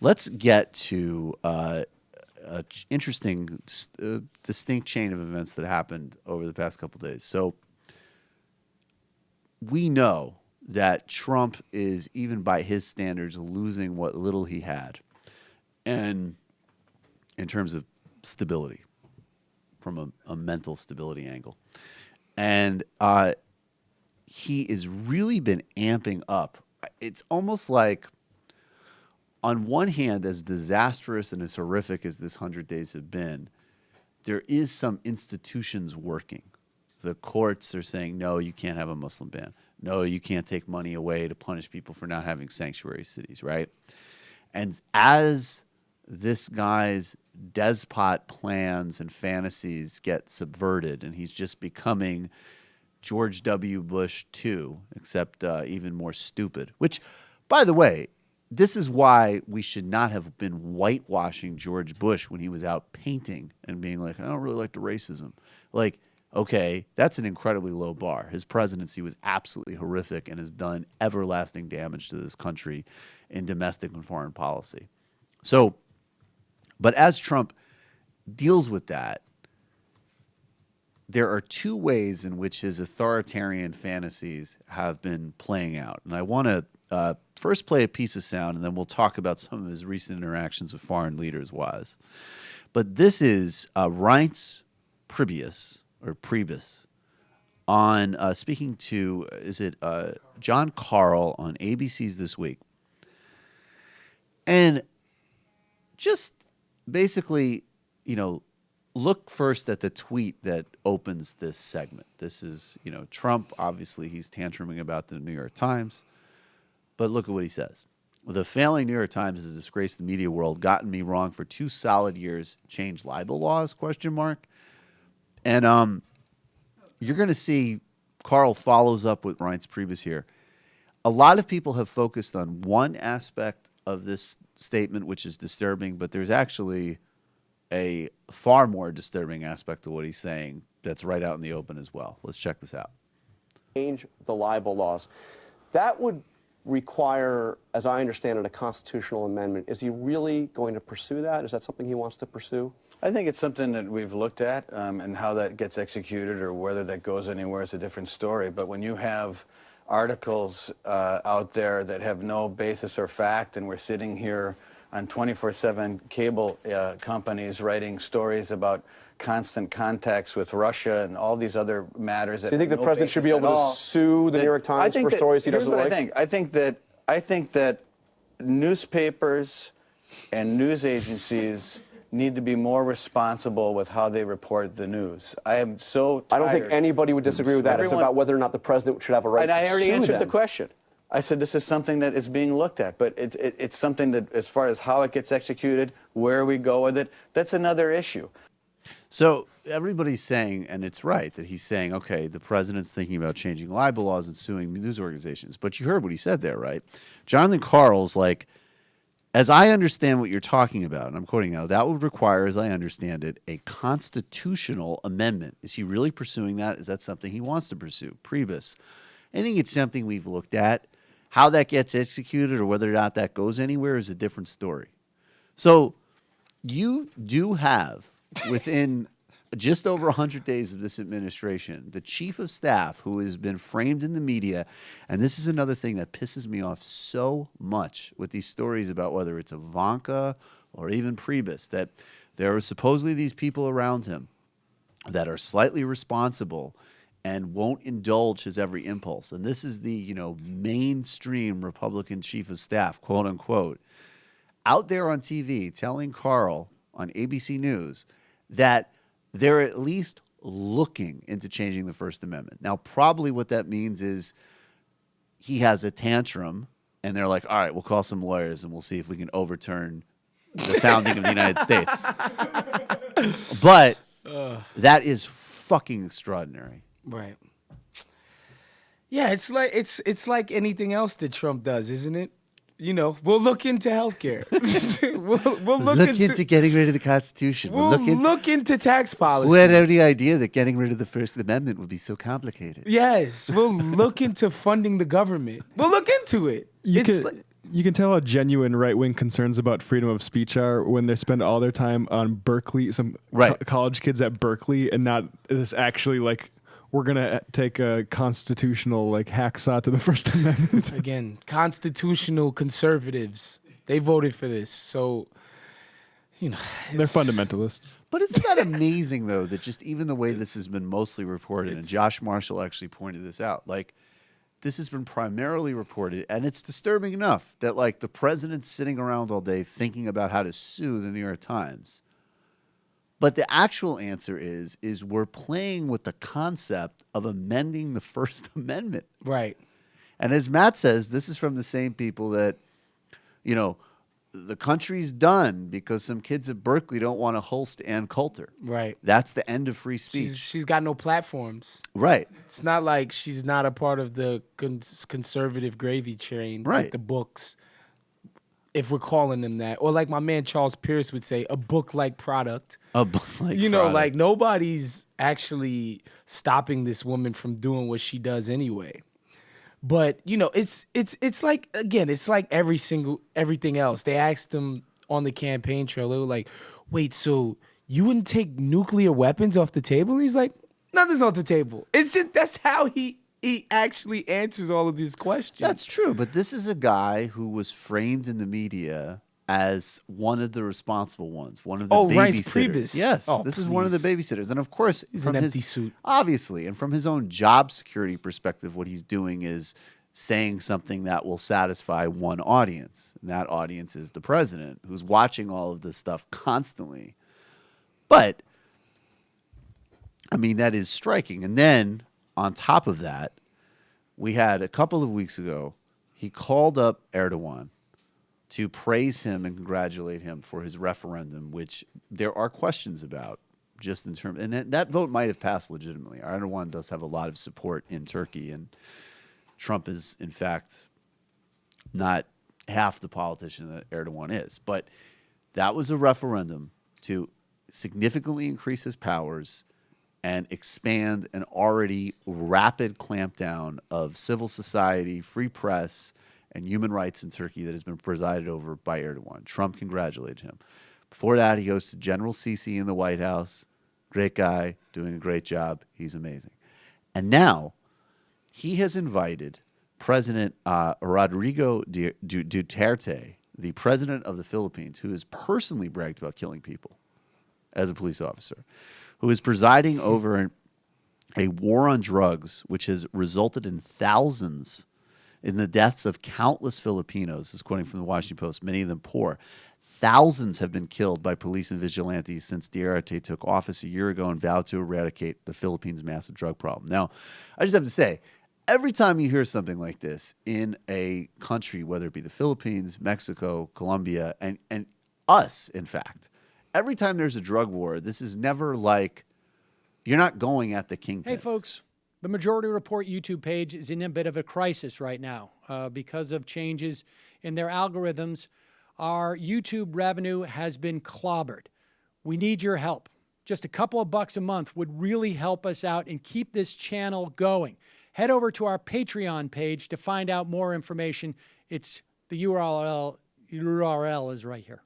let's get to an interesting, distinct chain of events that happened over the past couple of days. So we know that Trump is, even by his standards, losing what little he had, and in terms of stability, from a mental stability angle. And he has really been amping up. It's almost like, on one hand, as disastrous and as horrific as this 100 days have been, there is some institutions working. The courts are saying, no, you can't have a Muslim ban. No, you can't take money away to punish people for not having sanctuary cities, right? And as this guy's despot plans and fantasies get subverted, and he's just becoming George W. Bush II, except even more stupid, which, by the way, this is why we should not have been whitewashing George Bush when he was out painting and being like, I don't really like the racism. Like, okay, that's an incredibly low bar. His presidency was absolutely horrific and has done everlasting damage to this country in domestic and foreign policy. So, but as Trump deals with that, there are two ways in which his authoritarian fantasies have been playing out. And I want to first play a piece of sound, and then we'll talk about some of his recent interactions with foreign leaders was. But this is Reince Priebus on speaking to, John Carl on ABC's This Week. And just basically, look first at the tweet that opens this segment. This is, Trump, obviously he's tantruming about the New York Times, but look at what he says. The failing New York Times has disgraced the media world, gotten me wrong for 2 solid years, changed libel laws, ? And you're going to see Carl follows up with Reince Priebus here. A lot of people have focused on one aspect of this statement, which is disturbing, but there's actually a far more disturbing aspect of what he's saying that's right out in the open as well. Let's check this out. Change the libel laws. That would require, as I understand it, a constitutional amendment. Is he really going to pursue that? Is that something he wants to pursue? I think it's something that we've looked at, and how that gets executed or whether that goes anywhere is a different story. But when you have articles out there that have no basis or fact, and we're sitting here on 24/7 cable companies writing stories about constant contacts with Russia and all these other matters. So you think the president should be able to sue the New York Times for stories he doesn't like? I think that newspapers and news agencies need to be more responsible with how they report the news. I am so tired. I don't think anybody would disagree with that. It's about whether or not the president should have a right to sue them. And I already answered the question. I said this is something that is being looked at, but it's something that, as far as how it gets executed, where we go with it, that's another issue. So everybody's saying, and it's right, that he's saying, okay, the president's thinking about changing libel laws and suing news organizations. But you heard what he said there, right? Jonathan Karl's like, as I understand what you're talking about, and I'm quoting now, that would require, as I understand it, a constitutional amendment. Is he really pursuing that? Is that something he wants to pursue? Priebus. I think it's something we've looked at. How that gets executed or whether or not that goes anywhere is a different story. So you do have, within just over 100 days of this administration, the chief of staff who has been framed in the media, and this is another thing that pisses me off so much with these stories about whether it's Ivanka or even Priebus, that there are supposedly these people around him that are slightly responsible and won't indulge his every impulse. And this is the, mainstream Republican chief of staff, quote unquote, out there on TV telling Carl on ABC News that they're at least looking into changing the First Amendment. Now, probably what that means is he has a tantrum and they're like, all right, we'll call some lawyers and we'll see if we can overturn the founding of the United States. But that is fucking extraordinary. Right. Yeah, it's like anything else that Trump does, isn't it? We'll look into healthcare. we'll look into getting rid of the Constitution. We'll look into tax policy. Who had any idea that getting rid of the First Amendment would be so complicated? Yes, we'll look into funding the government. We'll look into it. You can tell how genuine right-wing concerns about freedom of speech are when they spend all their time on Berkeley, some college kids at Berkeley, and not this actually like we're gonna take a constitutional like hacksaw to the First Amendment. Again, constitutional conservatives, they voted for this, so you know They're fundamentalists. But isn't that amazing, though, that just even the way this has been mostly reported, and Josh Marshall actually pointed this out, like, this has been primarily reported, and it's disturbing enough that, like, the president's sitting around all day thinking about how to sue the New York Times. But the actual answer is we're playing with the concept of amending the First Amendment. right. And as Matt says, this is from the same people that, you know, the country's done because some kids at Berkeley don't want to host Ann Coulter. Right. That's the end of free speech. She's got no platforms. Right. It's not like she's not a part of the conservative gravy train, Right. like the books, if we're calling them that. Or like my man Charles Pierce would say, a book-like product. A book-like you know, product. like nobody's actually stopping this woman from doing what she does anyway. But, you know, it's like, again, it's like everything else. They asked him on the campaign trail, they were like, wait, so you wouldn't take nuclear weapons off the table? And he's like, nothing's off the table. It's just, that's how he actually answers all of these questions. That's true, but this is a guy who was framed in the media as one of the responsible ones, one of the Reince babysitters. Priebus. Yes, Oh, this is one of the babysitters. And of course, He's from an his empty suit. Obviously, and from his own job security perspective, what he's doing is saying something that will satisfy one audience. And that audience is the president, who's watching all of this stuff constantly. But, I mean, that is striking. And then, on top of that, we had a couple of weeks ago, he called up Erdogan to praise him and congratulate him for his referendum, which there are questions about, just in terms, and that vote might have passed legitimately. Erdogan does have a lot of support in Turkey, and Trump is, in fact, not half the politician that Erdogan is. But that was a referendum to significantly increase his powers and expand an already rapid clampdown of civil society, free press, and human rights in Turkey that has been presided over by Erdogan. Trump congratulated him. Before that, he goes to General Sisi in the White House. Great guy, doing a great job. He's amazing. And now he has invited President Rodrigo Duterte, the president of the Philippines, who has personally bragged about killing people as a police officer, who is presiding over a war on drugs, which has resulted in thousands in the deaths of countless Filipinos, this is quoting from the Washington Post, many of them poor. Thousands have been killed by police and vigilantes since Duterte took office a year ago and vowed to eradicate the Philippines' massive drug problem. Now, I just have to say, every time you hear something like this in a country, whether it be the Philippines, Mexico, Colombia, and us, in fact, every time there's a drug war, this is never like you're not going at the kingpins. Hey, folks. The Majority Report YouTube page is in a bit of a crisis right now because of changes in their algorithms. Our YouTube revenue has been clobbered. We need your help. Just a couple of bucks a month would really help us out and keep this channel going. Head over to our Patreon page to find out more information. It's the URL is right here.